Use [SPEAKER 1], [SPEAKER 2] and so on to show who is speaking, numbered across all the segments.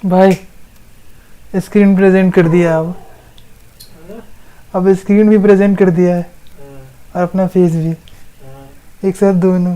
[SPEAKER 1] भाई screen present कर दिया अब स्क्रीन भी प्रेजेंट कर दिया है और अपना फेस भी एक साथ दोनों।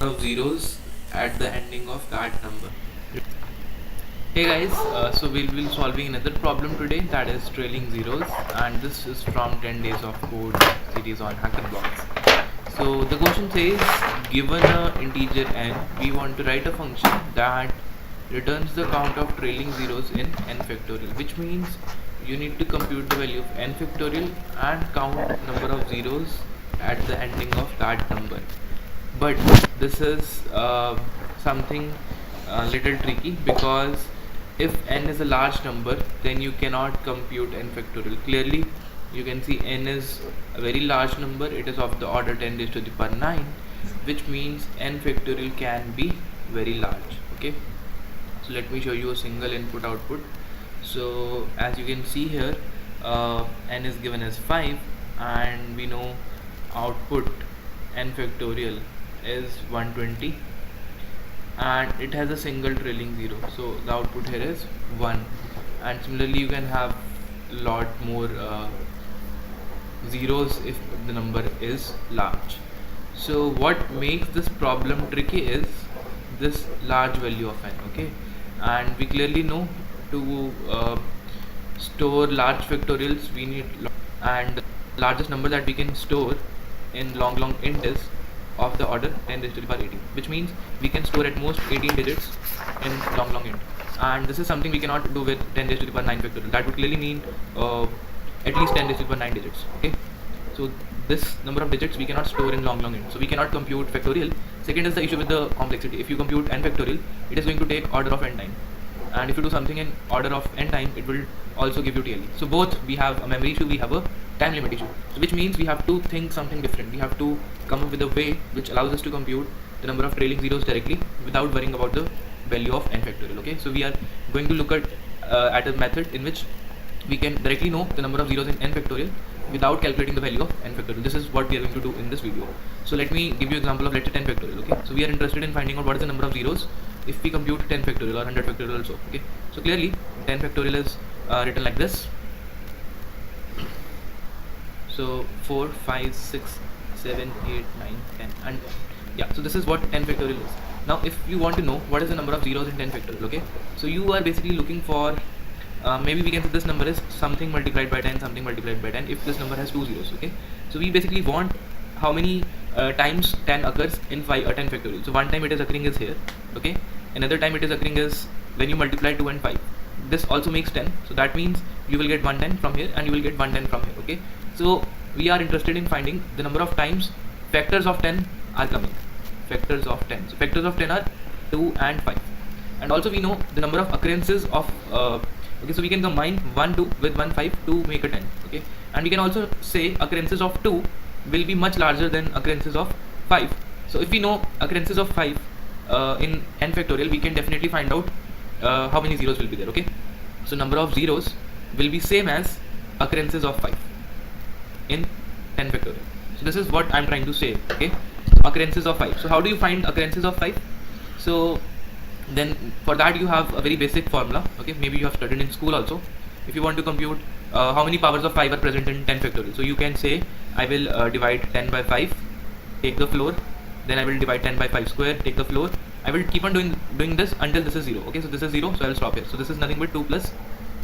[SPEAKER 2] Of zeros at the ending of that number. Hey guys, so we'll be solving another problem today, that is trailing zeros, and this is from 10 days of code series on HackerBlocks. So the question says, given a integer n, we want to write a function that returns the count of trailing zeros in n factorial, which means you need to compute the value of n factorial and count number of zeros at the ending of that number. But this is something little tricky, because if n is a large number, then you cannot compute n factorial. Clearly you can see n is a very large number. It is of the order 10 raised to the power 9, which means n factorial can be very large. Okay, so let me show you a single input output. So as you can see here, n is given as 5, and we know output n factorial is 120, and it has a single trailing 0, so the output here is 1. And similarly you can have a lot more zeros if the number is large. So what makes this problem tricky is this large value of n. Okay, and we clearly know to store large factorials we need and largest number that we can store in long int is of the order 10 raised to the power 18, which means we can store at most 18 digits in long int, and this is something we cannot do with 10 raised to the power 9 factorial. That would clearly mean at least 10 raised to the power 9 digits. Okay, so this number of digits we cannot store in long int, so we cannot compute factorial. Second is the issue with the complexity. If you compute n factorial, it is going to take order of n time, and if you do something in order of n time, it will also give you TLE. So both, we have a memory issue, we have a time limit issue, so which means we have to think something different. We have to come up with a way which allows us to compute the number of trailing zeros directly without worrying about the value of n factorial. Okay, so we are going to look at a method in which we can directly know the number of zeros in n factorial without calculating the value of n factorial. This is what we are going to do in this video. So let me give you an example of, let's say, 10 factorial. Okay, so we are interested in finding out what is the number of zeros if we compute 10 factorial or 100 factorial also. Okay, so clearly 10 factorial is written like this. So 4, 5, 6, 7, 8, 9, 10, and yeah, so this is what 10 factorial is. Now if you want to know what is the number of zeros in 10 factorial, okay, so you are basically looking for maybe we can say this number is something multiplied by 10, something multiplied by 10 if this number has 2 zeros. Okay, so we basically want how many times 10 occurs in 10 factorial. So one time it is occurring is here. Okay, another time it is occurring is when you multiply 2 and 5. This also makes 10, so that means you will get 110 from here and you will get 110 from here. Okay, so we are interested in finding the number of times factors of 10 are coming. Factors of 10, so factors of 10 are 2 and 5, and also we know the number of occurrences of okay, so we can combine 1 2 with 1 5 to make a 10. Okay, and we can also say occurrences of 2 will be much larger than occurrences of 5. So if we know occurrences of 5 in n factorial, we can definitely find out how many zeros will be there. Okay, so number of zeros will be same as occurrences of 5 in 10 factorial. So this is what I'm trying to say. Okay, so occurrences of 5. So how do you find occurrences of 5? So then for that you have a very basic formula. Okay, maybe you have studied in school also. If you want to compute how many powers of 5 are present in 10 factorial, so you can say I will divide 10 by 5, take the floor, then I will divide 10 by 5 square, take the floor. I will keep on doing this until this is 0. Okay, so this is 0, so I will stop here. So this is nothing but 2 plus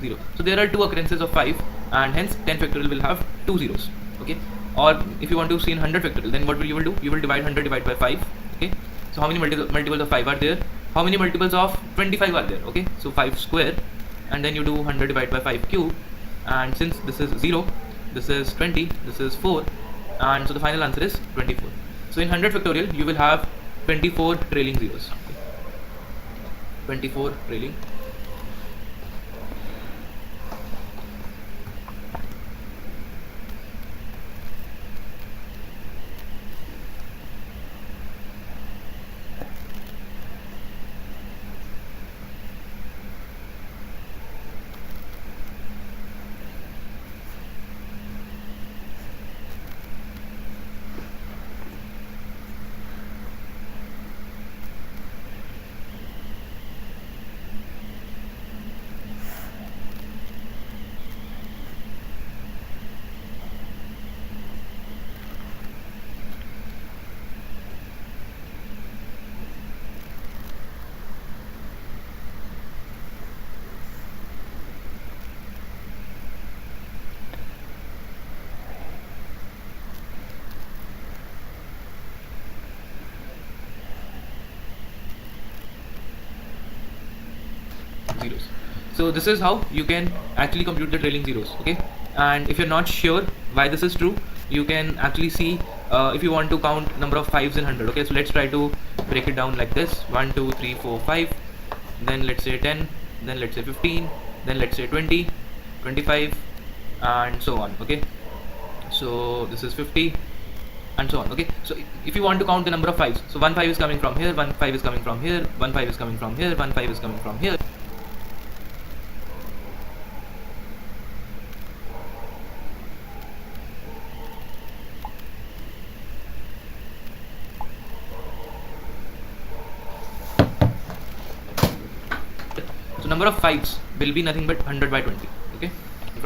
[SPEAKER 2] 0. So there are 2 occurrences of 5, and hence 10 factorial will have 2 zeros. Okay, or if you want to see in 100 factorial, then what you will do? You will divide 100 divided by 5. Okay, so how many multiples of 5 are there? How many multiples of 25 are there? Okay, so 5 square, and then you do 100 divided by 5 cube, and since this is 0, this is 20, this is 4, and so the final answer is 24. So in 100 factorial you will have 24 trailing zeros. Okay. 24 trailing. Zeros. So this is how you can actually compute the trailing zeros. Okay, and if you're not sure why this is true, you can actually see if you want to count number of 5s in 100. Okay, so let's try to break it down like this: 1 2 3 4 5, then let's say 10, then let's say 15, then let's say 20, 25, and so on. Okay, So this is 50 and so on. Okay, so if you want to count the number of 5s, so 1 5 is coming from here, 1 5 is coming from here, 1 5 is coming from here, 1 5 is coming from here. So number of 5s will be nothing but 100 by 20. Okay,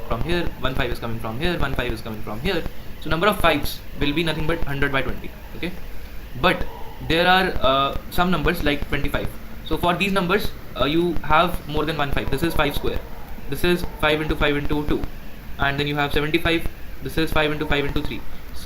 [SPEAKER 2] from here 1 5 is coming from here, 1 5 is coming from here. So number of 5s will be nothing but 100 by 20. Okay, but there are some numbers like 25. So for these numbers you have more than one 5. This is 5 square, this is 5 into 5 into 2, and then you have 75. This is 5 into 5 into 3,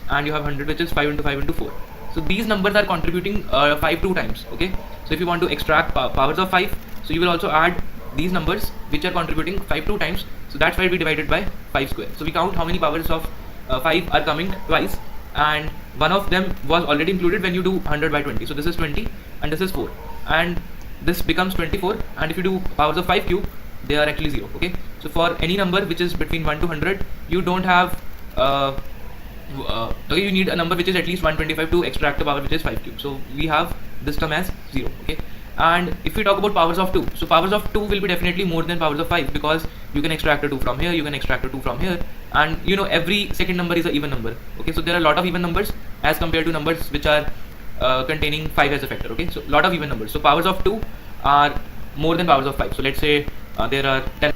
[SPEAKER 2] and you have 100, which is 5 into 5 into 4. So these numbers are contributing 5 two times. Okay, so if you want to extract powers of 5, so you will also add these numbers which are contributing 5 two times. So that's why we divided by 5 square. So we count how many powers of 5 are coming twice, and one of them was already included when you do 100 by 20. So this is 20 and this is 4, and this becomes 24. And if you do powers of 5 cube, they are actually 0. Okay, so for any number which is between 1 to 100, you don't have okay, you need a number which is at least 125 to extract the power which is 5 cube. So we have this term as 0. Okay, and if we talk about powers of 2, so powers of 2 will be definitely more than powers of 5, because you can extract a 2 from here, you can extract a 2 from here, and you know every second number is an even number. Okay, so there are a lot of even numbers as compared to numbers which are containing 5 as a factor. Okay, so a lot of even numbers. So powers of 2 are more than powers of 5. So let's say there are 10.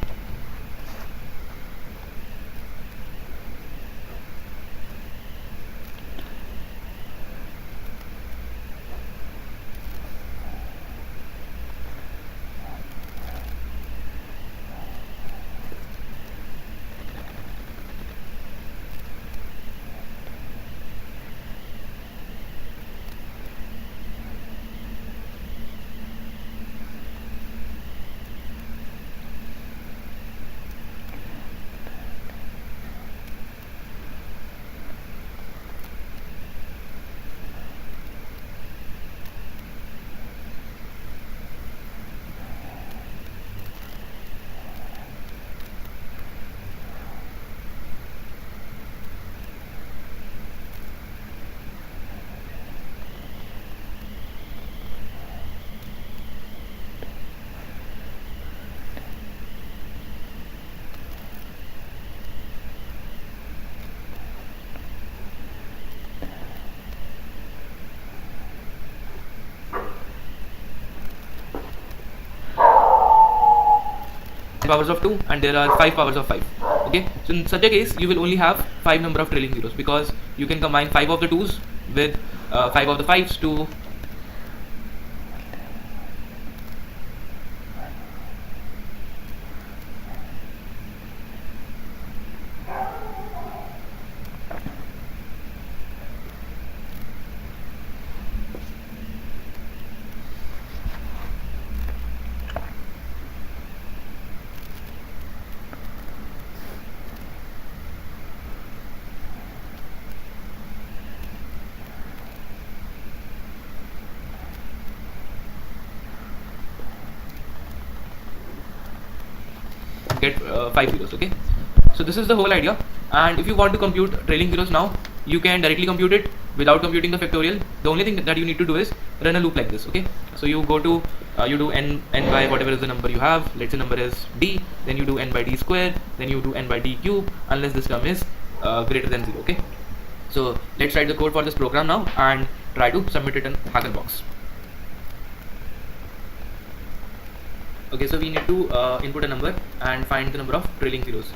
[SPEAKER 2] Powers of 2 and there are 5 powers of 5. Okay, so in such a case you will only have 5 number of trailing zeros, because you can combine 5 of the 2's with 5 of the 5's to get 5 zeros. Okay, so this is the whole idea. And if you want to compute trailing zeros now, you can directly compute it without computing the factorial. The only thing that you need to do is run a loop like this. Okay, so you go to you do n by whatever is the number you have. Let's say number is d, then you do n by d square, then you do n by d cube, unless this term is greater than 0. Okay, so let's write the code for this program now and try to submit it in Hackerbox. Okay, so we need to input a number and find the number of trailing zeros.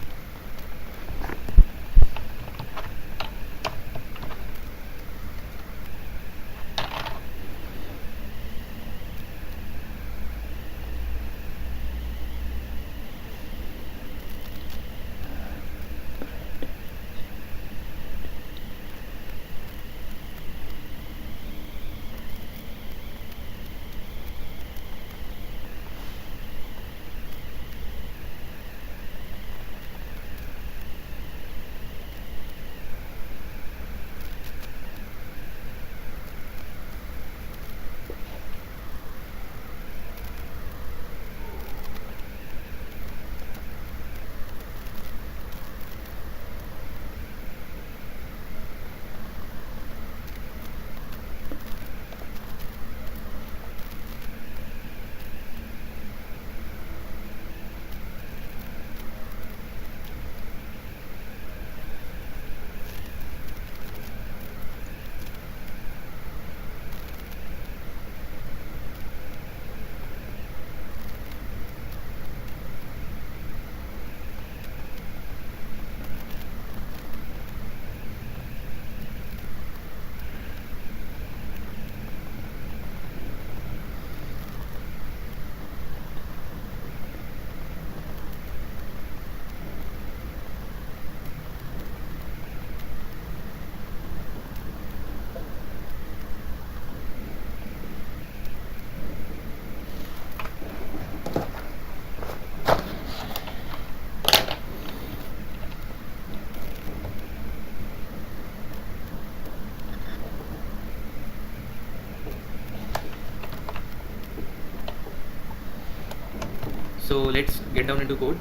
[SPEAKER 2] So let's get down into code.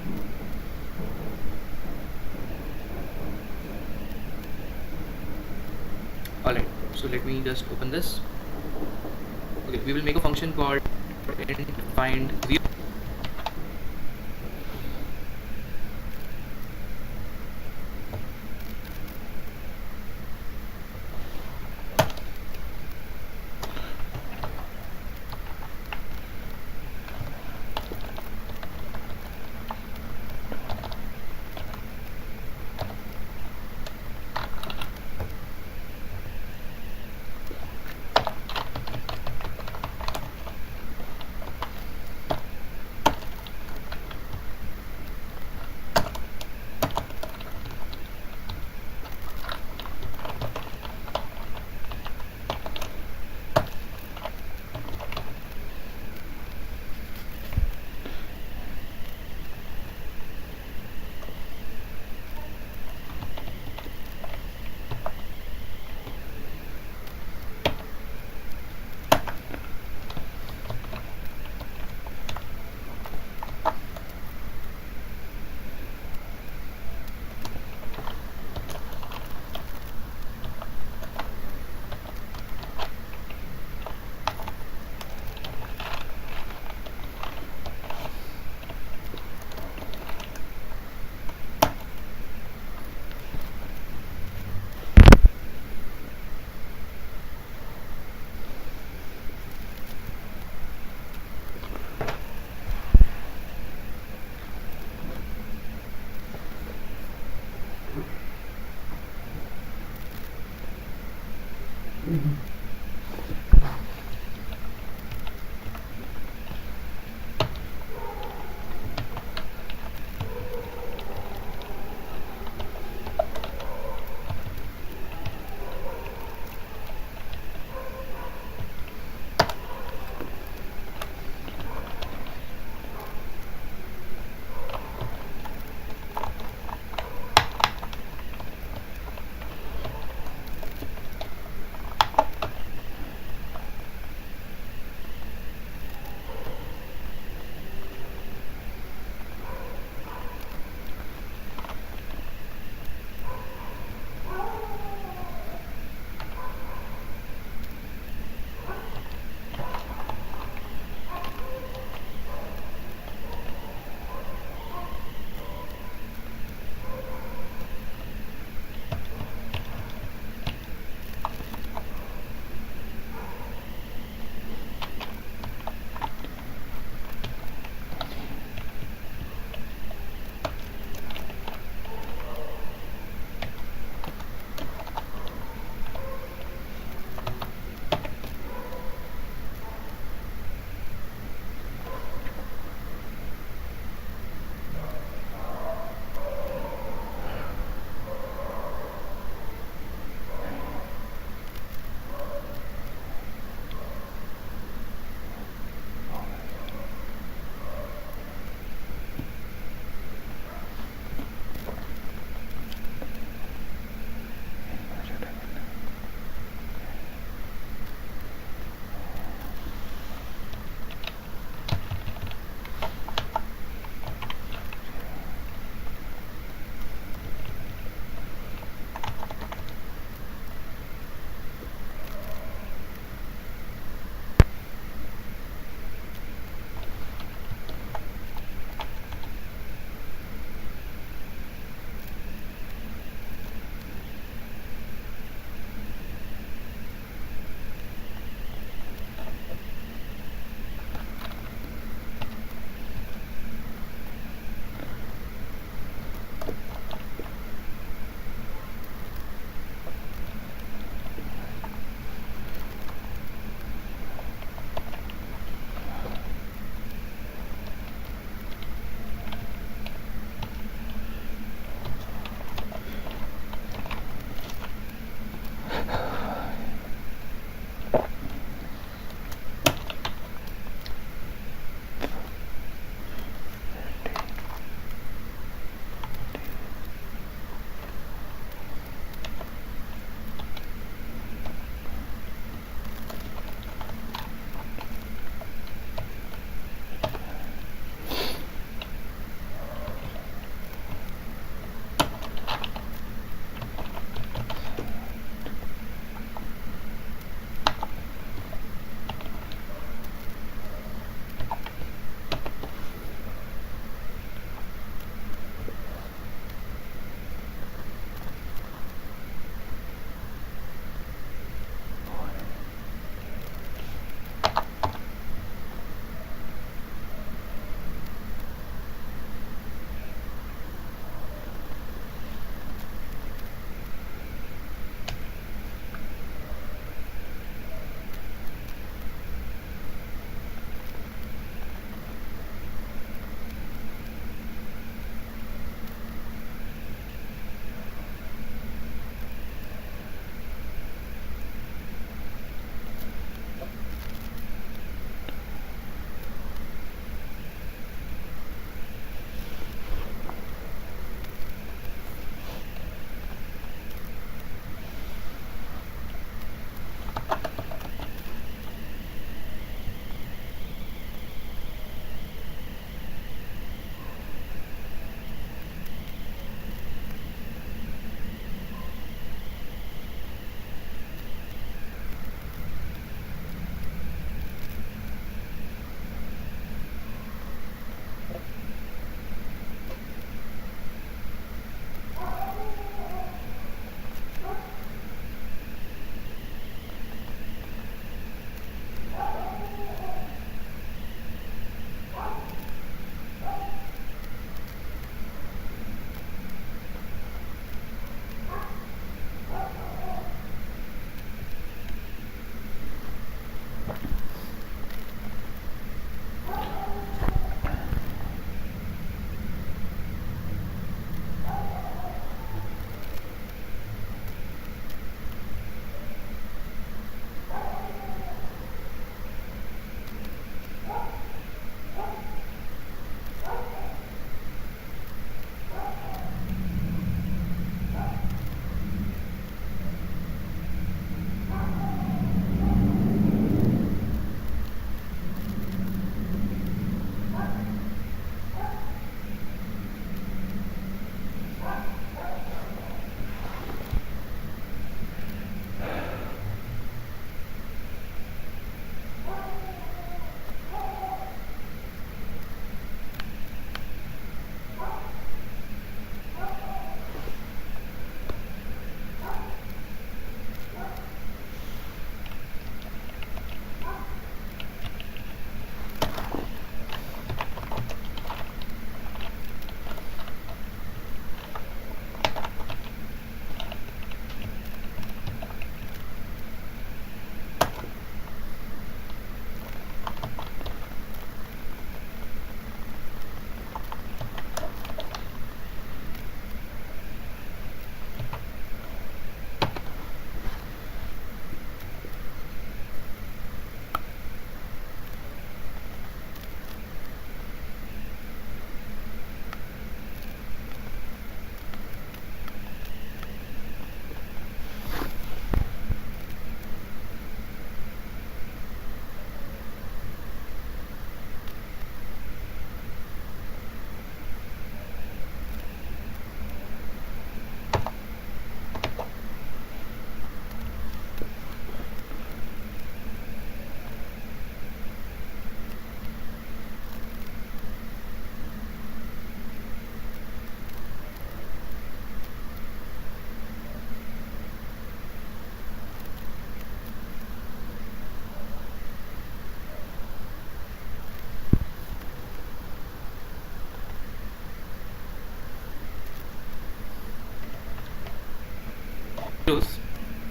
[SPEAKER 2] Alright, so let me just open this. Okay, we will make a function called int find 0.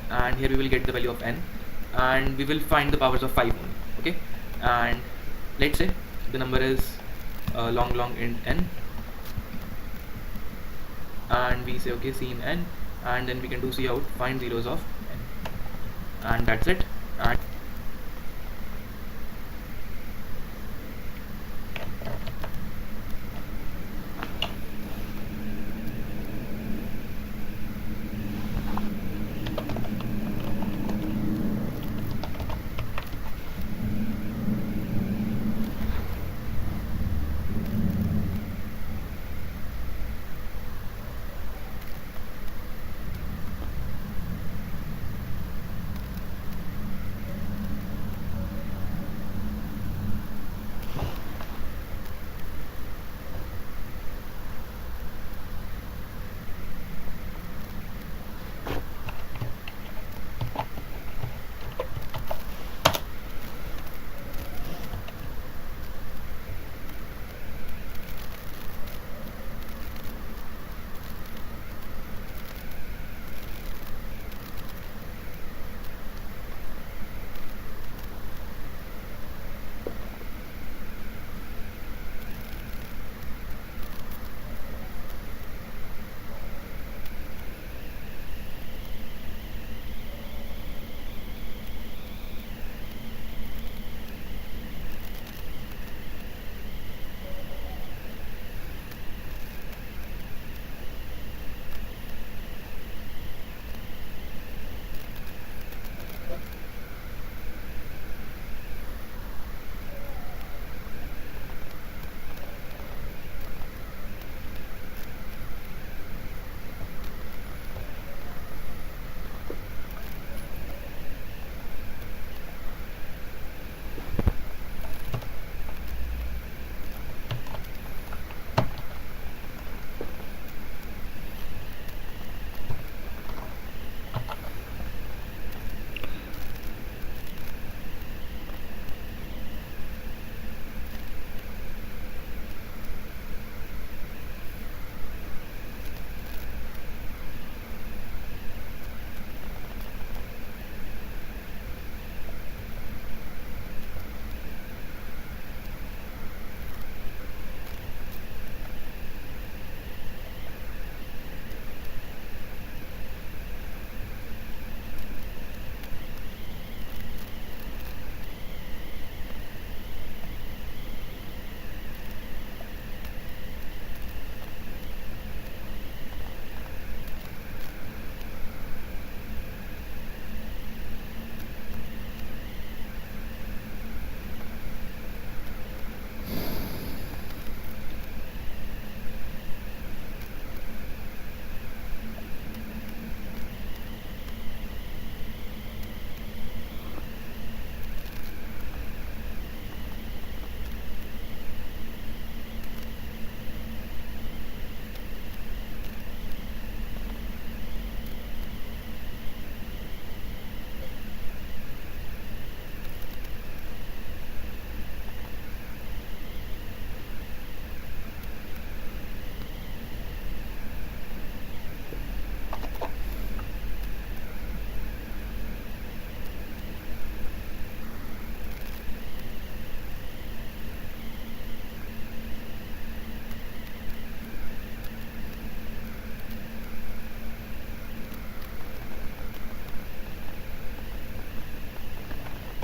[SPEAKER 2] and here we will get the value of n, and we will find the powers of 5 only. Okay, and let's say the number is long int n, and we say okay, c in n, and then we can do c out, find zeros of n, and that's it.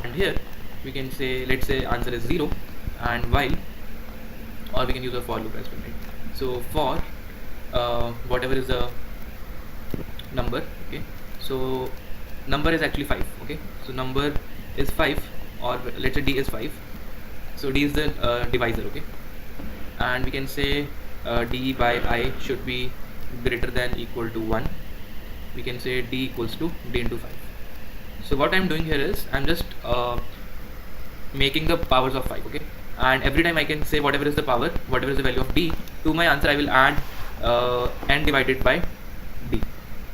[SPEAKER 2] And here we can say, let's say answer is 0, and while, or we can use a for loop as well, right? So for whatever is the number, okay, so number is actually 5, okay, so number is 5, or let's say d is 5, so d is the divisor, okay, and we can say d by I should be greater than equal to 1. We can say d equals to d into 5. So what I'm doing here is I'm just making the powers of 5, okay, and every time I can say whatever is the power, whatever is the value of d, to my answer I will add n divided by d.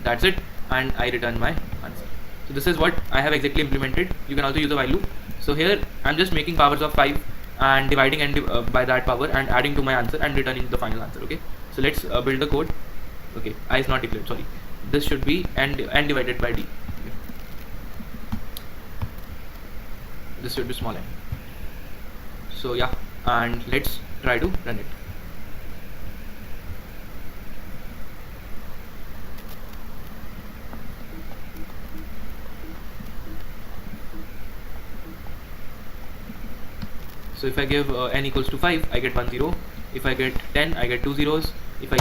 [SPEAKER 2] That's it, and I return my answer. So this is what I have exactly implemented. You can also use a while loop. So here I'm just making powers of 5 and dividing n by that power and adding to my answer and returning the final answer, okay. So let's build the code. Okay, I is not declared, sorry. This should be n divided by d, okay. this should be small n. So yeah, and let's try to run it. So if I give n equals to 5, I get 1 0. If I get 10, I get 2 zeros. If I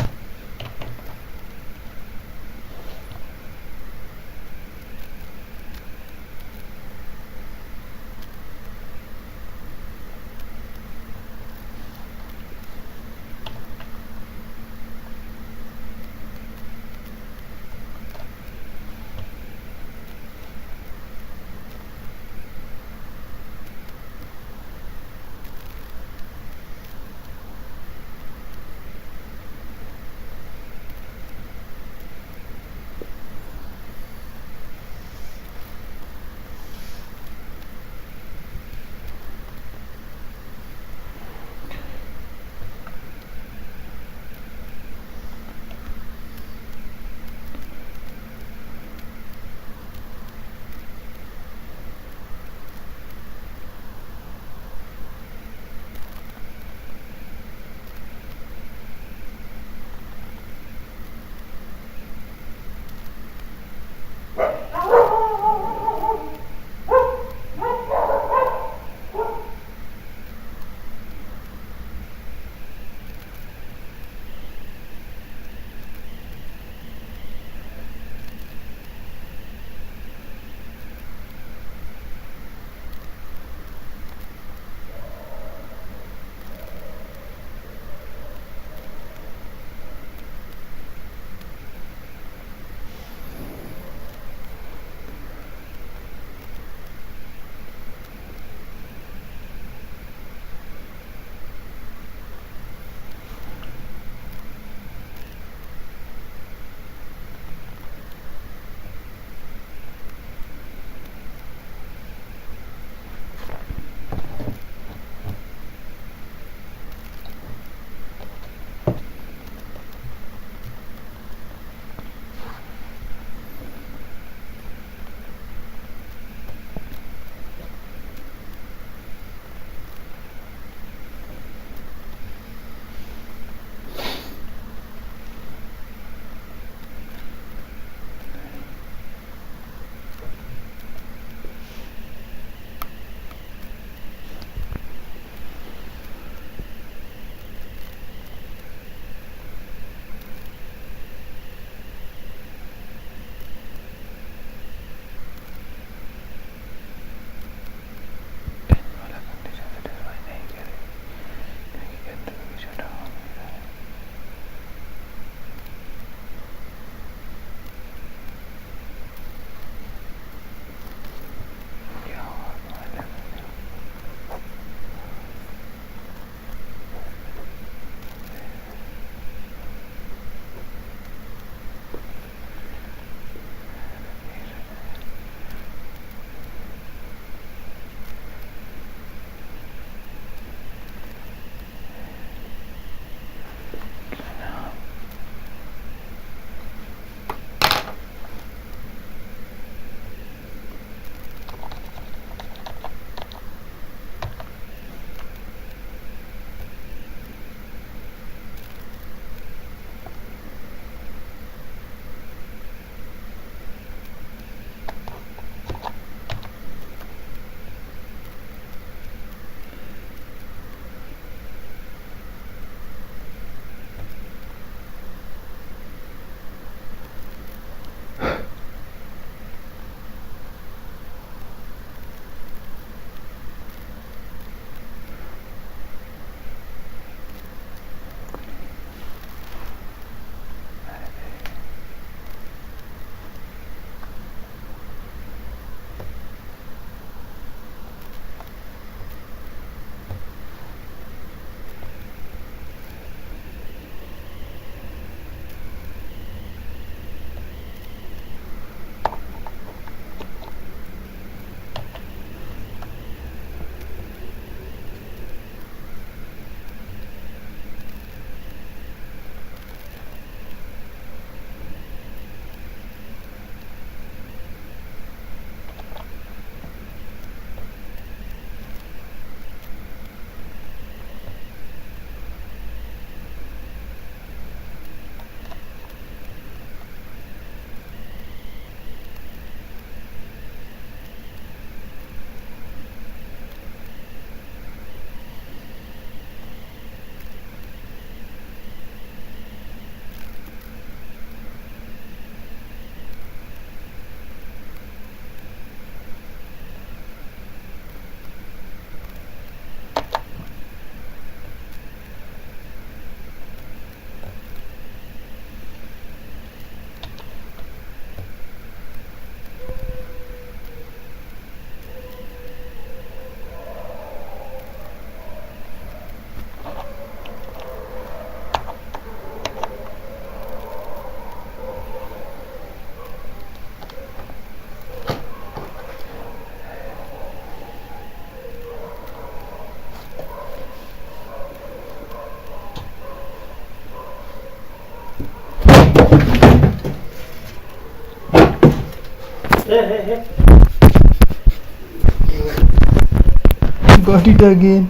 [SPEAKER 1] Got it again.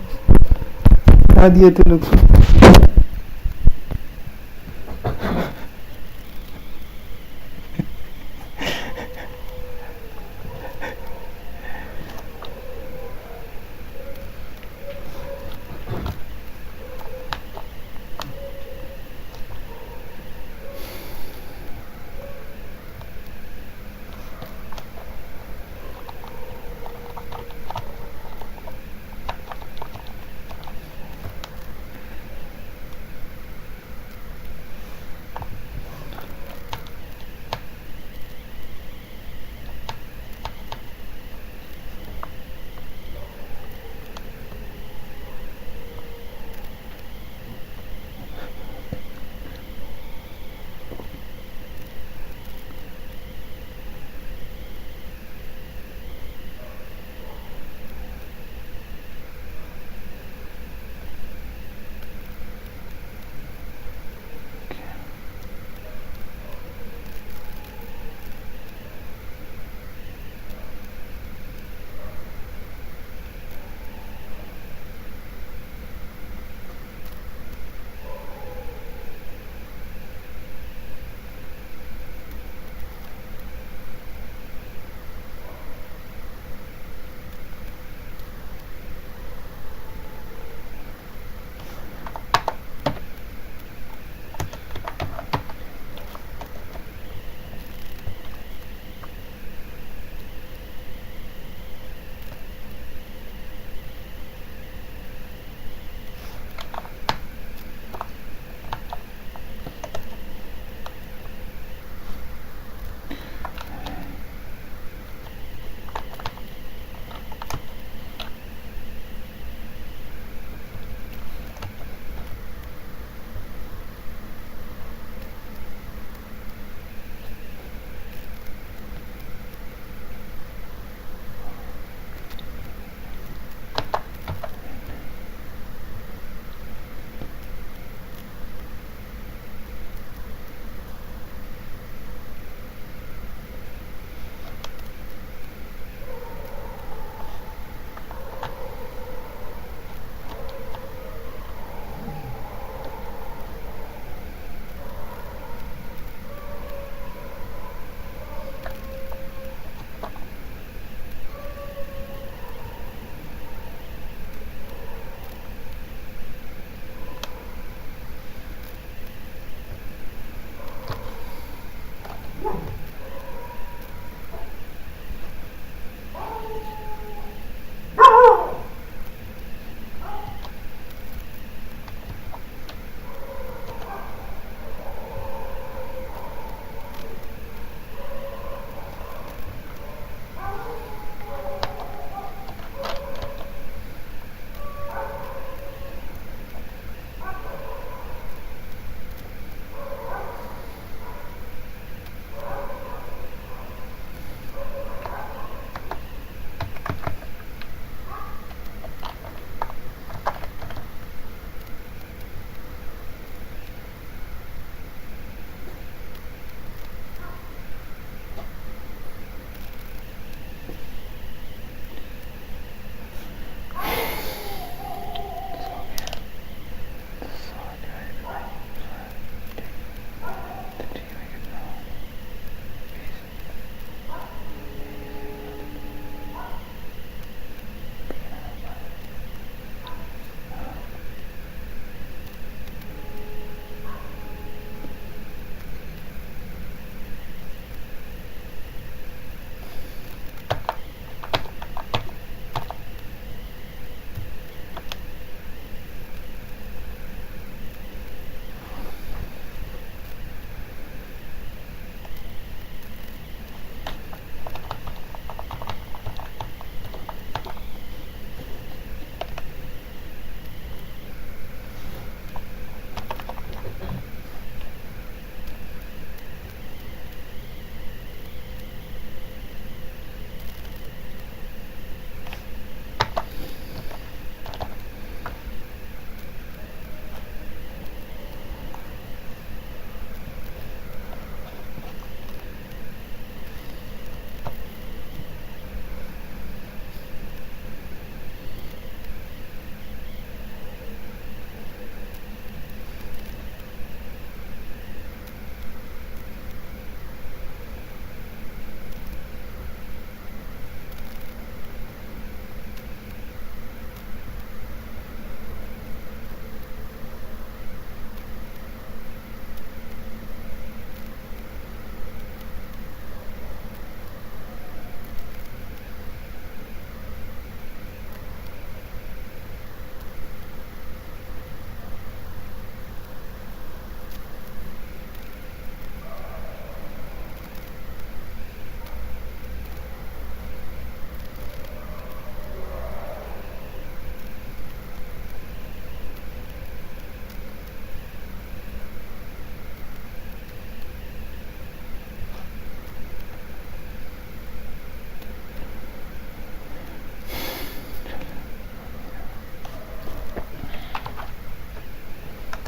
[SPEAKER 1] हटा दिए थे लोग को.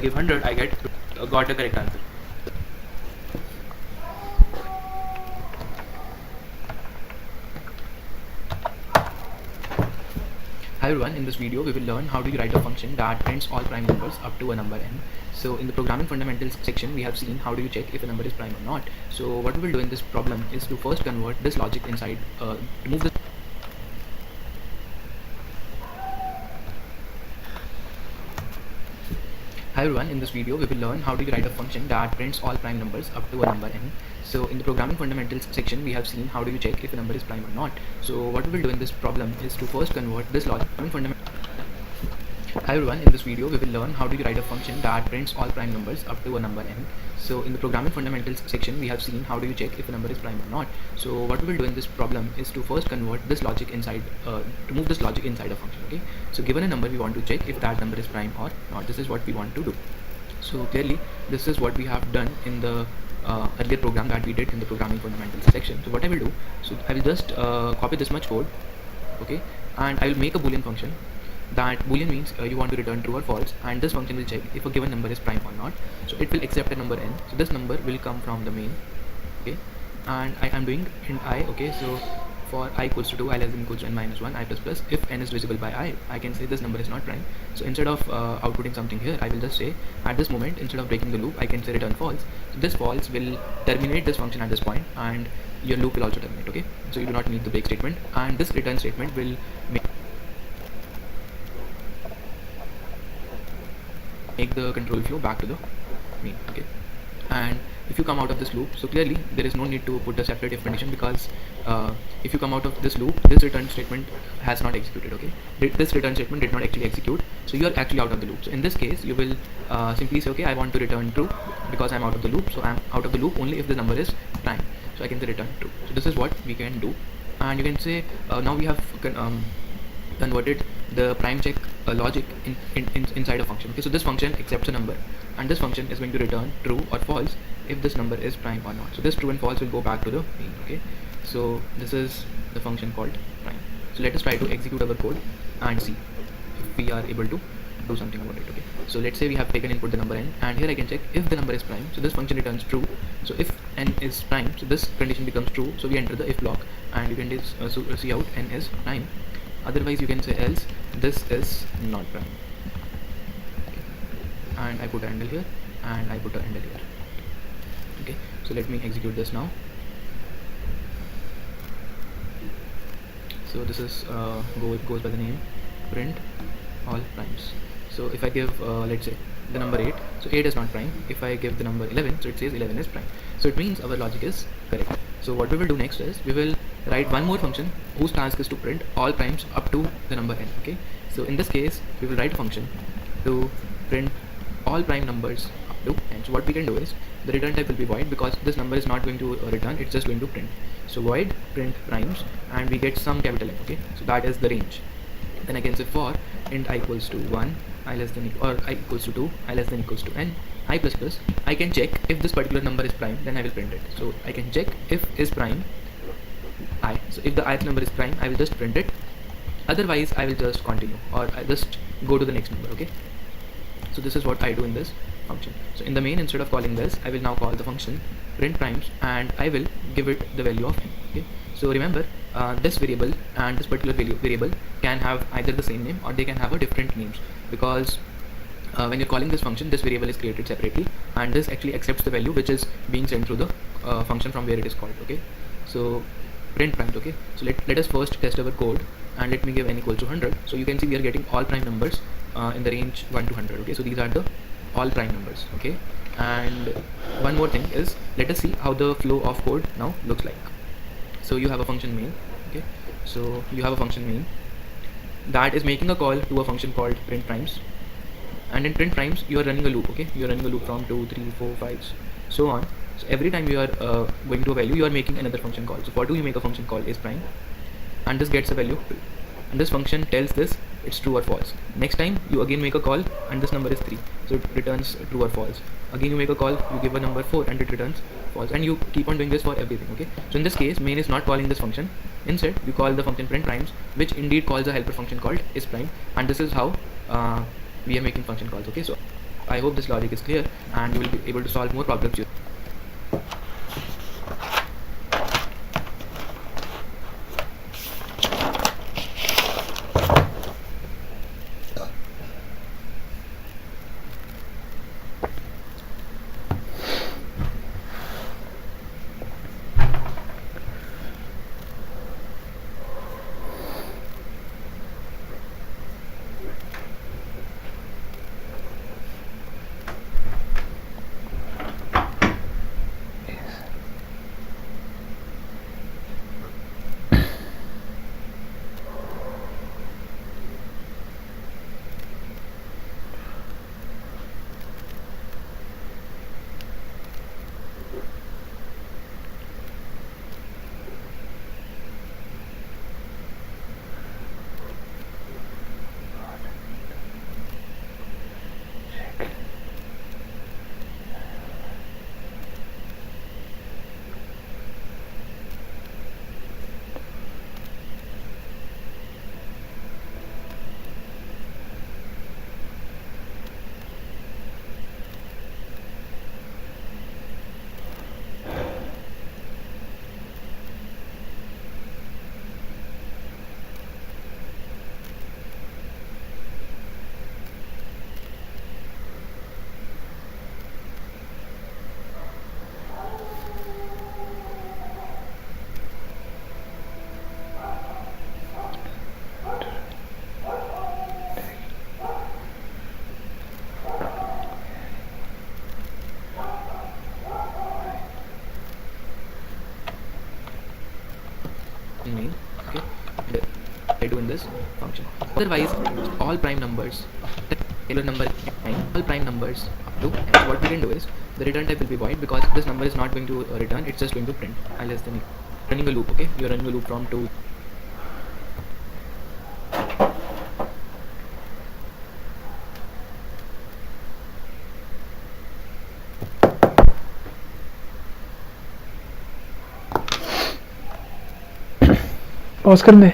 [SPEAKER 2] give 100, I got the correct answer. Hi everyone, in this video we will learn how do you write a function that prints all prime numbers up to a number n. So in the programming fundamentals section we have seen how do you check if a number is prime or not. So what we will do in this problem is to first convert this logic inside, to move the Hi everyone, in this video we will learn how do you write a function that prints all prime numbers up to a number n. So in the programming fundamentals section we have seen how do you check if a number is prime or not. So what we will do in this problem is to first convert this logic Hi everyone, in this video we will learn how do you write a function that prints all prime numbers up to a number n. So in the programming fundamentals section we have seen how do you check if a number is prime or not. So what we will do in this problem is to first convert this logic inside, to move this logic inside a function. Okay, so given a number we want to check if that number is prime or not. This is what we want to do. So clearly this is what we have done in the earlier program that we did in the programming fundamentals section. So what I will do, so I will just copy this much code, okay, and I will make a boolean function. That boolean means you want to return true or false, and this function will check if a given number is prime or not. So it will accept a number n, so this number will come from the main, okay, and I am doing int I, okay. So for I equals to 2, I less than equals to n minus 1, I plus plus, if n is divisible by I can say this number is not prime. So instead of outputting something here, I will just say at this moment, instead of breaking the loop, I can say return false. So this false will terminate this function at this point, and your loop will also terminate, okay. So you do not need the break statement, and this return statement will make the control flow back to the main, okay. And if you come out of this loop, so clearly there is no need to put a separate if condition, because if you come out of this loop, this return statement has not executed, okay. This return statement did not actually execute, so you are actually out of the loop. So in this case you will simply say, okay, I want to return true because I'm out of the loop, so I'm out of the loop only if the number is prime, so I can say return true. So this is what we can do, and you can say now we have converted the prime check logic inside a function, okay. So this function accepts a number, and this function is going to return true or false if this number is prime or not. So this true and false will go back to the main, okay. So this is the function called prime. So let us try to execute our code and see if we are able to do something about it, okay. So let's say we have taken input the number n, and here I can check if the number is prime, so this function returns true. So if n is prime, so this condition becomes true, so we enter the if block, and you can see out n is prime. Otherwise you can say else this is not prime, okay. And I put a handle here, and I put a handle here, okay. So let me execute this now. So this is goes by the name print all primes. So if I give let's say the number 8, so 8 is not prime. If I give the number 11, so it says 11 is prime. So it means our logic is correct. So what we will do next is we will write one more function whose task is to print all primes up to the number n, okay. So in this case we will write a function to print all prime numbers up to n. So what we can do is the return type will be void, because this number is not going to return, it's just going to print. So void print primes, and we get some capital N, okay. So that is the range. Then I can say for int I equals to 1, I less than or I equals to 2, I less than equals to n, I plus plus, I can check if this particular number is prime, then I will print it. So I can check if is prime I. So if the ith number is prime, I will just print it. Otherwise I will just continue, or I just go to the next number, okay. So this is what I do in this function. So in the main, instead of calling this, I will now call the function print primes, and I will give it the value of n, okay. So remember this variable and this particular variable can have either the same name or they can have a different names, because when you're calling this function, this variable is created separately, and this actually accepts the value which is being sent through the function from where it is called, okay. So print primes, okay. So let us first test our code, and let me give n equals to 100. So you can see we are getting all prime numbers in the range 1 to 100, okay. So these are the all prime numbers, okay. And one more thing is, let us see how the flow of code now looks like. So you have a function main, okay. So you have a function main that is making a call to a function called print primes, and in print primes you are running a loop, okay. You are running a loop from 2, 3, 4, 5, so on. So every time you are going to a value, you are making another function call. So for 2 you make a function call is prime, and this gets a value 2, and this function tells this it's true or false. Next time you again make a call, and this number is 3, so it returns true or false. Again you make a call, you give a number 4, and it returns false, and you keep on doing this for everything, okay. So in this case main is not calling this function, instead you call the function print primes, which indeed calls a helper function called is prime, and this is how we are making function calls, okay. So I hope this logic is clear and you will be able to solve more problems. Main, okay, and I do in this function. Otherwise, all prime numbers, Taylor number all prime numbers up to n. What we can do is the return type will be void because this number is not going to return; it's just going to print less than running a loop. Okay, you're running a loop from 2.
[SPEAKER 1] Pause कर दे